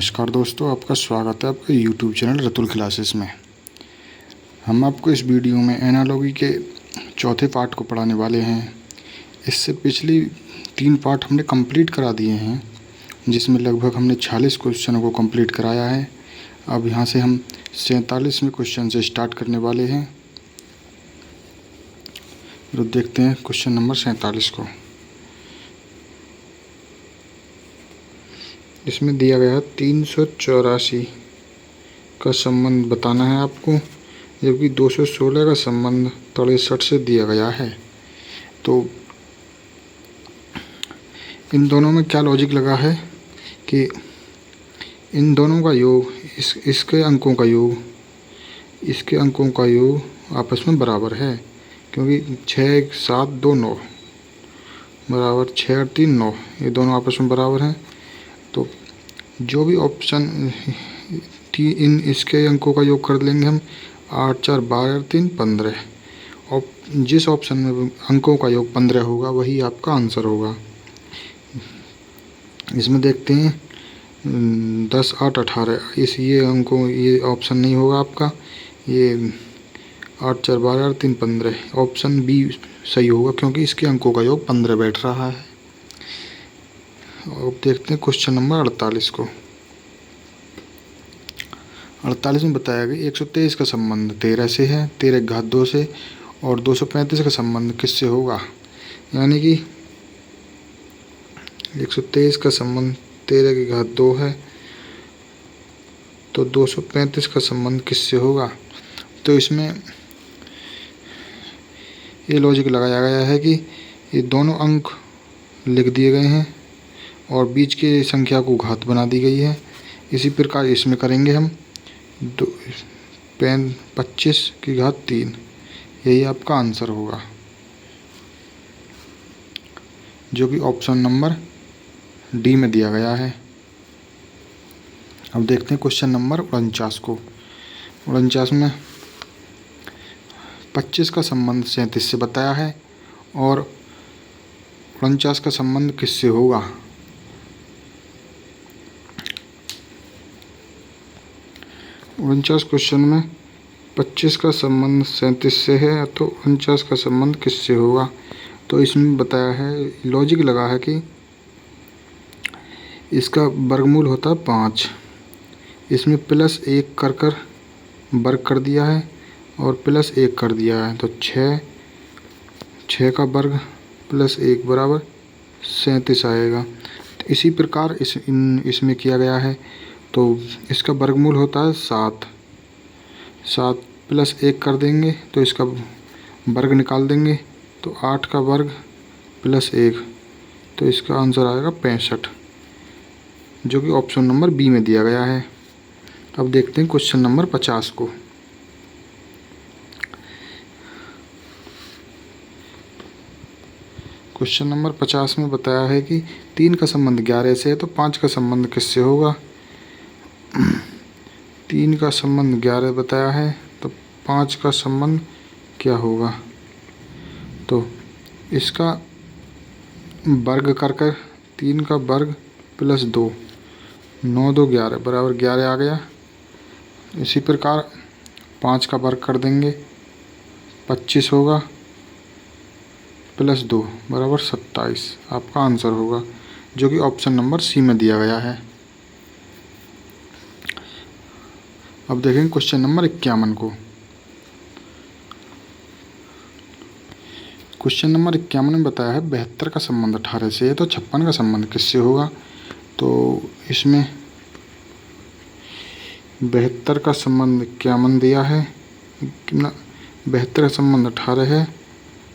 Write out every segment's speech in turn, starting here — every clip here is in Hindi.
नमस्कार दोस्तों, आपका स्वागत है आपके YouTube चैनल रतुल क्लासेस में। हम आपको इस वीडियो में एनालॉजी के चौथे पार्ट को पढ़ाने वाले हैं। इससे पिछली 3 पार्ट हमने कंप्लीट करा दिए हैं, जिसमें लगभग हमने 46 क्वेश्चनों को कंप्लीट कराया है। अब यहाँ से हम 47वें क्वेश्चन से स्टार्ट करने वाले हैं। तो देखते हैं क्वेश्चन नंबर 47 को। इसमें दिया गया 384 का संबंध बताना है आपको, जबकि 216 का संबंध 63 से दिया गया है। तो इन दोनों में क्या लॉजिक लगा है कि इन दोनों का योग, इसके अंकों का योग आपस में बराबर है, क्योंकि 6 1 7 2 9 बराबर 6 और 3 9, ये दोनों आपस में बराबर हैं। तो जो भी ऑप्शन इन इसके अंकों का योग कर लेंगे हम, 8 4 12 और 3 15, और जिस ऑप्शन में अंकों का योग 15 होगा वही आपका आंसर होगा। इसमें देखते हैं 10 8 18, ये ऑप्शन नहीं होगा आपका, ये 8 4 12 और 3 15, ऑप्शन बी सही होगा, क्योंकि इसके अंकों का योग 15 बैठ रहा है। अब देखते हैं क्वेश्चन नंबर 48 को। 48 में बताया गया 123 का संबंध 13 से है, 13 घात 2 से, और 235 का संबंध किससे होगा। यानी कि 123 का संबंध 13 की घात 2 है, तो 235 का संबंध किससे होगा। तो इसमें ये लॉजिक लगाया गया है कि ये दोनों अंक लिख दिए गए हैं और बीच की संख्या को घात बना दी गई है। इसी प्रकार इसमें करेंगे हम 25 की घात 3, यही आपका आंसर होगा, जो कि ऑप्शन नंबर डी में दिया गया है। अब देखते हैं क्वेश्चन नंबर 49 को। 49 में 25 का संबंध 37 से बताया है, और 49 का संबंध किससे होगा। 49 क्वेश्चन में 25 का संबंध 37 से है, तो 49 का संबंध किससे होगा। तो इसमें बताया है, लॉजिक लगा है कि इसका वर्गमूल होता है 5, इसमें +1 कर वर्ग कर दिया है और +1 कर दिया है, तो 6 का वर्ग +1 बराबर 37 आएगा। तो इसी प्रकार इसमें किया गया है, तो इसका वर्गमूल होता है 7 +1 कर देंगे तो इसका वर्ग निकाल देंगे, तो 8 का वर्ग +1, तो इसका आंसर आएगा 65, जो कि ऑप्शन नंबर बी में दिया गया है। अब देखते हैं क्वेश्चन नंबर 50 को। क्वेश्चन नंबर 50 में बताया है कि 3 का संबंध 11 से है, तो 5 का संबंध किससे होगा। 3 का संबंध 11 बताया है, तो 5 का संबंध क्या होगा। तो इसका वर्ग कर 3 का वर्ग +2, 9 2 11 बराबर 11 आ गया। इसी प्रकार 5 का वर्ग कर देंगे, 25 होगा, +2 बराबर 27, आपका आंसर होगा, जो कि ऑप्शन नंबर सी में दिया गया है। अब देखेंगे क्वेश्चन नंबर 51 को। क्वेश्चन नंबर 51 में बताया है 72 का संबंध 18 से है, तो 56 का संबंध किससे होगा। तो इसमें 72 का संबंध 51 दिया है, 72 का संबंध 18 है,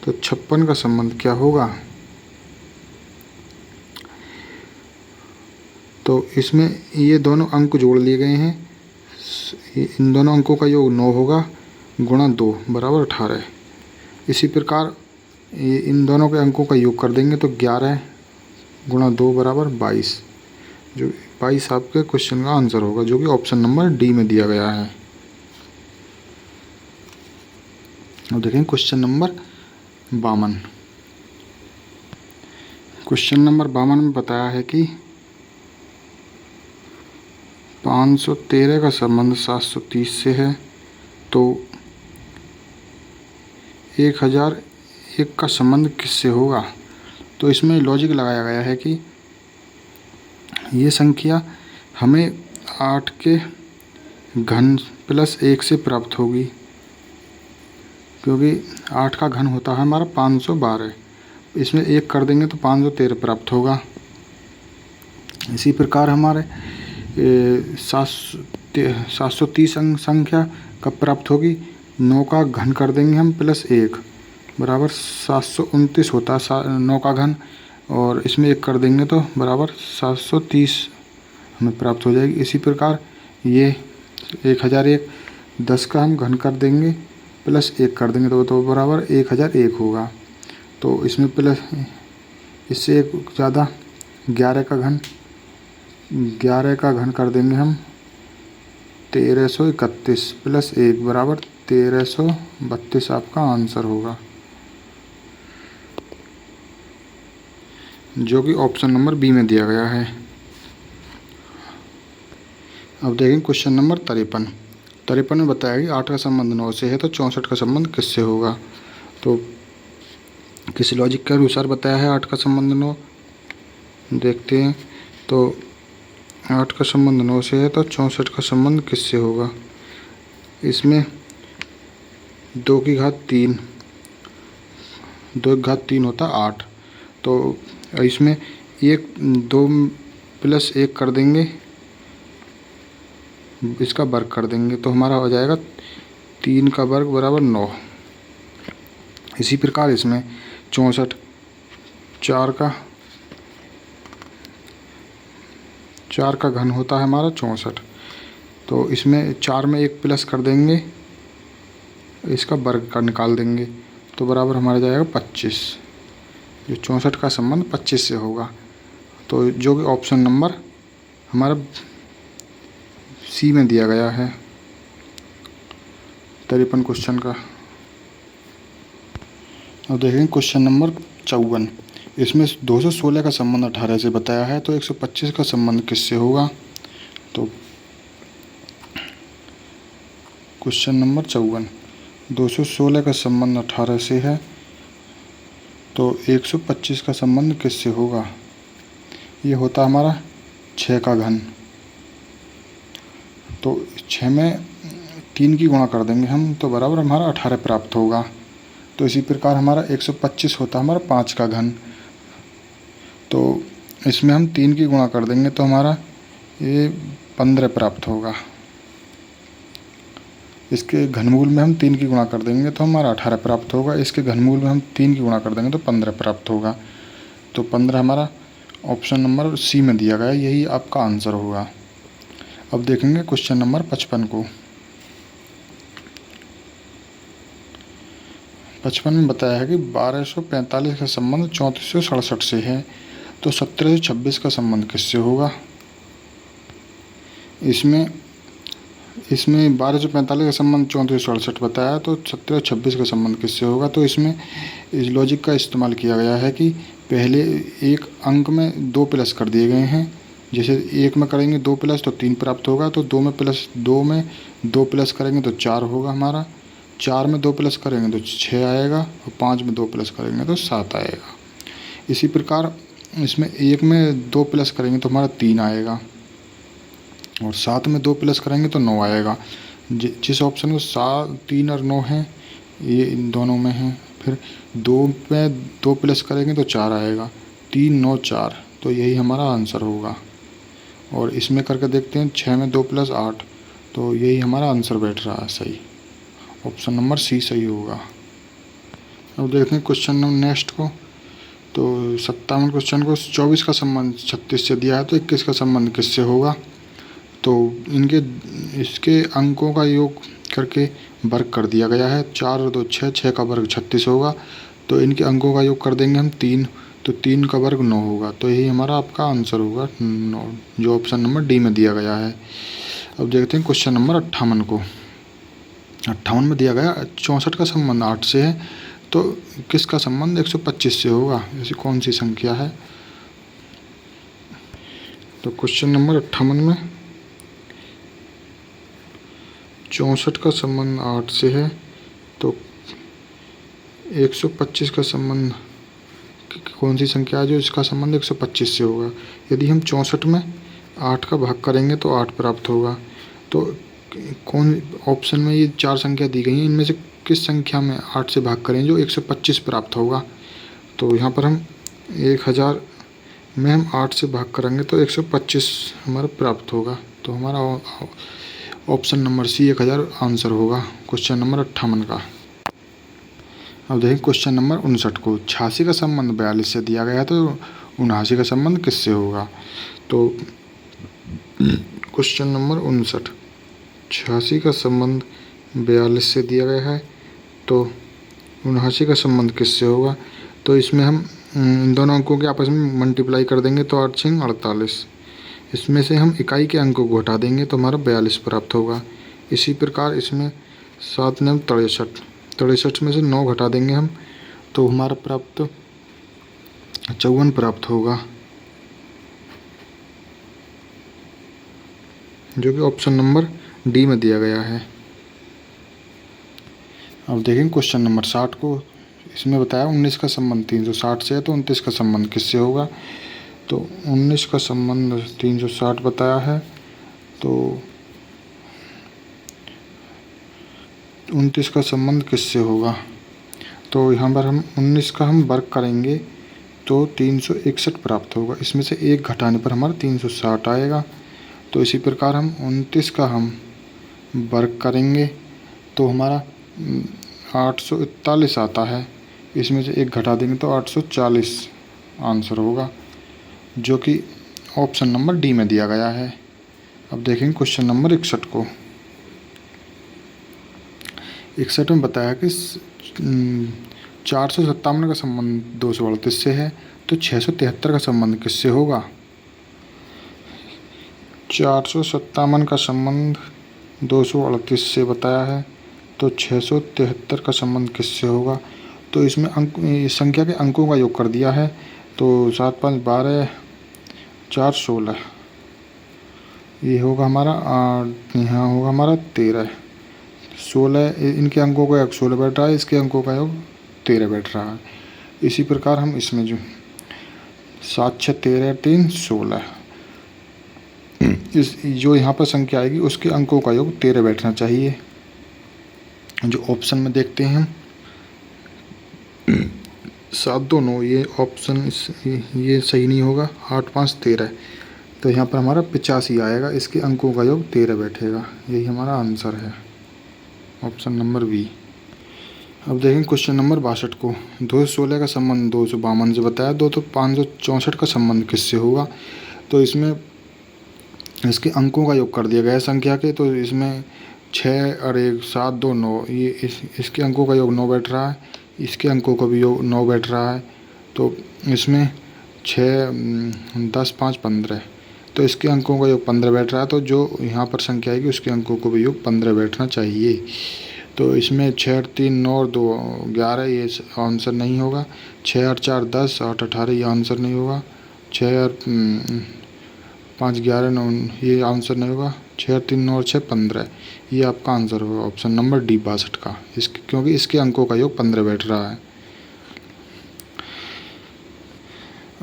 तो 56 का संबंध क्या होगा। तो इसमें ये दोनों अंक जोड़ लिए गए हैं, इन दोनों अंकों का योग 9 होगा, गुणा 2 बराबर 18। इसी प्रकार इन दोनों के अंकों का योग कर देंगे, तो 11 गुणा 2 बराबर 22, जो 22 आपके क्वेश्चन का आंसर होगा, जो कि ऑप्शन नंबर डी में दिया गया है। अब देखें क्वेश्चन नंबर 52। क्वेश्चन नंबर 52 में बताया है कि 513 का संबंध 730 से है, तो 1001 का संबंध किससे होगा? तो इसमें लॉजिक लगाया गया है कि ये संख्या हमें 8 के घन प्लस 1 से प्राप्त होगी, क्योंकि 8 का घन होता है हमारा 512। इसमें 1 कर देंगे तो 513 प्राप्त होगा। इसी प्रकार हमारे 730 संख्या कब प्राप्त होगी? 9 का घन कर देंगे हम प्लस 1 बराबर 729 होता है 9 का घन, और इसमें 1 कर देंगे तो बराबर 730 हमें प्राप्त हो जाएगी। इसी प्रकार ये 1001, 10 का हम घन कर देंगे प्लस 1 कर देंगे तो बराबर 1001 होगा। तो इसमें प्लस इससे एक ज़्यादा 11 का घन कर देंगे हम 1331 प्लस 1 बराबर 1332 आपका आंसर होगा, जो कि ऑप्शन नंबर बी में दिया गया है। अब देखें क्वेश्चन नंबर 53 में बताया कि 8 का संबंध 9 से है, तो 64 का संबंध किससे होगा? तो किस लॉजिक के अनुसार बताया है 8 का संबंध 9? देखते हैं। तो 8 का संबंध 9 से है, तो 64 का संबंध किससे होगा? इसमें 2 की घात 3 होता 8, तो इसमें 2 प्लस 1 कर देंगे, इसका वर्ग कर देंगे तो हमारा हो जाएगा 3 का वर्ग बराबर 9। इसी प्रकार इसमें 64 4 का घन होता है हमारा 64, तो इसमें 4 में 1 प्लस कर देंगे, इसका वर्ग का निकाल देंगे तो बराबर हमारा जाएगा 25। जो 64 का संबंध 25 से होगा, तो जो कि ऑप्शन नंबर हमारा सी में दिया गया है 53 क्वेश्चन का। अब देखेंगे क्वेश्चन नंबर 54। इसमें 216 का संबंध 18 से बताया है, तो 125 का संबंध किससे होगा? तो क्वेश्चन नंबर 54, 216 का संबंध 18 से है, तो 125 का संबंध किससे होगा? ये होता हमारा 6 का घन, तो 6 में 3 की गुणा कर देंगे हम तो बराबर हमारा 18 प्राप्त होगा। तो इसी प्रकार हमारा 125 होता है हमारा 5 का घन, तो इसमें हम 3 की गुणा कर देंगे तो हमारा ये 15 प्राप्त होगा। इसके घनमूल में हम 3 की गुणा कर देंगे तो हमारा 18 प्राप्त होगा। इसके घनमूल में हम 3 की गुणा कर देंगे तो 15 प्राप्त होगा। तो 15 हमारा ऑप्शन नंबर सी में दिया गया, यही आपका आंसर होगा। अब देखेंगे क्वेश्चन नंबर 55 को। 55 में बताया है कि 1245 का संबंध 3467 से है, तो 1726 का संबंध किससे होगा? इसमें 1245 का संबंध 3467 बताया, तो 1726 का संबंध किससे होगा? तो इसमें इस लॉजिक का इस्तेमाल किया गया है कि पहले एक अंक में 2 प्लस कर दिए गए हैं। जैसे 1 में करेंगे 2 प्लस तो 3 प्राप्त होगा, तो 2 में 2 प्लस करेंगे तो 4 होगा हमारा। 4 में 2 प्लस करेंगे तो 6 आएगा, और 5 में 2 प्लस करेंगे तो 7 आएगा। इसी प्रकार इसमें 1 में 2 प्लस करेंगे तो हमारा 3 आएगा, और 7 में 2 प्लस करेंगे तो 9 आएगा। जिस ऑप्शन में 3 और 9 हैं, ये इन दोनों में है। फिर 2 में 2 प्लस करेंगे तो 4 आएगा, 3 9 4, तो यही हमारा आंसर होगा। और इसमें करके देखते हैं 6 में 2 प्लस 8, तो यही हमारा आंसर बैठ रहा है सही, ऑप्शन नंबर सी सही होगा। अब देखते हैं क्वेश्चन नंबर नेक्स्ट को। तो 57 क्वेश्चन को 24 का संबंध 36 से दिया है, तो 21 का संबंध किससे होगा? तो इसके अंकों का योग करके वर्ग कर दिया गया है। 4 और 2 6, 6 का वर्ग 36 होगा, तो इनके अंकों का योग कर देंगे हम 3, तो 3 का वर्ग 9 होगा। तो यही हमारा आपका आंसर होगा 9, जो ऑप्शन नंबर डी में दिया गया है। अब देखते हैं क्वेश्चन नंबर 58 को। 58 में दिया गया 64 का संबंध 8 से है, तो किसका संबंध 125 से होगा? ऐसी कौन सी संख्या है? तो क्वेश्चन नंबर 58 में 64 का संबंध 8 से है, तो 125 का संबंध कौन सी संख्या है जो इसका संबंध 125 से होगा। यदि हम 64 में 8 का भाग करेंगे तो 8 प्राप्त होगा। तो कौन ऑप्शन में ये 4 संख्या दी गई हैं, इनमें से किस संख्या में 8 से भाग करें जो 125 प्राप्त होगा। तो यहाँ पर हम 1000 में हम 8 से भाग करेंगे तो 125 हमारा प्राप्त होगा। तो हमारा ऑप्शन नंबर सी 1000 आंसर होगा क्वेश्चन नंबर 58 का। अब देखें क्वेश्चन नंबर 59 को। 86 का संबंध 42 से दिया गया है, तो 79 का संबंध किससे होगा। तो क्वेश्चन नंबर 59, 86 का संबंध 42 से दिया गया है, तो 79 का संबंध किससे होगा। तो इसमें हम इन दोनों अंकों के आपस में मल्टीप्लाई कर देंगे तो 8 6 48। इसमें से हम इकाई के अंकों को हटा देंगे तो हमारा 42 प्राप्त होगा। इसी प्रकार इसमें 7 9 63, 63 में से 9 घटा देंगे हम तो हमारा प्राप्त 54 प्राप्त होगा, जो कि ऑप्शन नंबर डी में दिया गया है। अब देखेंगे क्वेश्चन नंबर 60 को। इसमें बताया 19 का संबंध 360 से है, तो 29 का संबंध किससे होगा। तो 19 का संबंध 360 बताया है, तो 29 का संबंध किससे होगा। तो यहाँ पर हम 19 का हम वर्ग करेंगे तो 361 प्राप्त होगा। इसमें से 1 घटाने पर हमारा 360 आएगा। तो इसी प्रकार हम 29 का हम वर्ग करेंगे तो हमारा 841 आता है। इसमें से 1 घटा देंगे तो 840 आंसर होगा, जो कि ऑप्शन नंबर डी में दिया गया है। अब देखेंगे क्वेश्चन नंबर 61 को। 61 में बताया कि 457 का संबंध 238 से है, तो 673 का संबंध किससे होगा। 457 का संबंध 238 से बताया है, तो 673 का संबंध किससे होगा। तो इसमें संख्या के अंकों का योग कर दिया है, तो 7 5 12 4 16, ये होगा हमारा 8, यहाँ होगा हमारा 13 16, इनके अंकों का योग 16 बैठ रहा है, इसके अंकों का योग 13 बैठ रहा है। इसी प्रकार हम इसमें जो 7 6 13 3 16, इस जो यहाँ पर संख्या आएगी उसके अंकों का योग 13 बैठना चाहिए। जो ऑप्शन में देखते हैं हम 7 2 9, ये ऑप्शन ये सही नहीं होगा। 8 5 13, तो यहाँ पर हमारा 85 आएगा, इसके अंकों का योग 13 बैठेगा। यही हमारा आंसर है, ऑप्शन नंबर बी। अब देखें क्वेश्चन नंबर 62 को। 216 का संबंध 252 से बताया, तो 564 का संबंध किससे होगा। तो इसमें इसके अंकों का योग कर दिया गया है संख्या के, तो इसमें 6 और 1 7 2 9, ये इसके अंकों का योग 9 बैठ रहा है, इसके अंकों का भी योग 9 बैठ रहा है। तो इसमें 6 10 5 15, तो इसके अंकों का योग 15 बैठ रहा है। तो जो यहाँ पर संख्या आएगी उसके अंकों को भी योग 15 बैठना चाहिए। तो इसमें 6 और 3 9 और 2 11, ये आंसर नहीं होगा। 6 और 4 10 8 18, ये आंसर नहीं होगा। 6 और 5 11 9, ये आंसर नहीं होगा। 6 और 3 9 और 6 15, ये आपका आंसर होगा ऑप्शन नंबर डी 62 का, क्योंकि इसके अंकों का योग 15 बैठ रहा है।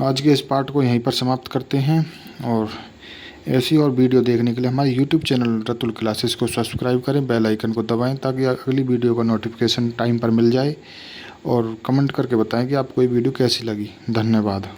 आज के इस पार्ट को यहीं पर समाप्त करते हैं, और ऐसी और वीडियो देखने के लिए हमारे यूट्यूब चैनल रतुल क्लासेस को सब्सक्राइब करें, बेल आइकन को दबाएं ताकि अगली वीडियो का नोटिफिकेशन टाइम पर मिल जाए, और कमेंट करके बताएं कि आपको ये वीडियो कैसी लगी। धन्यवाद।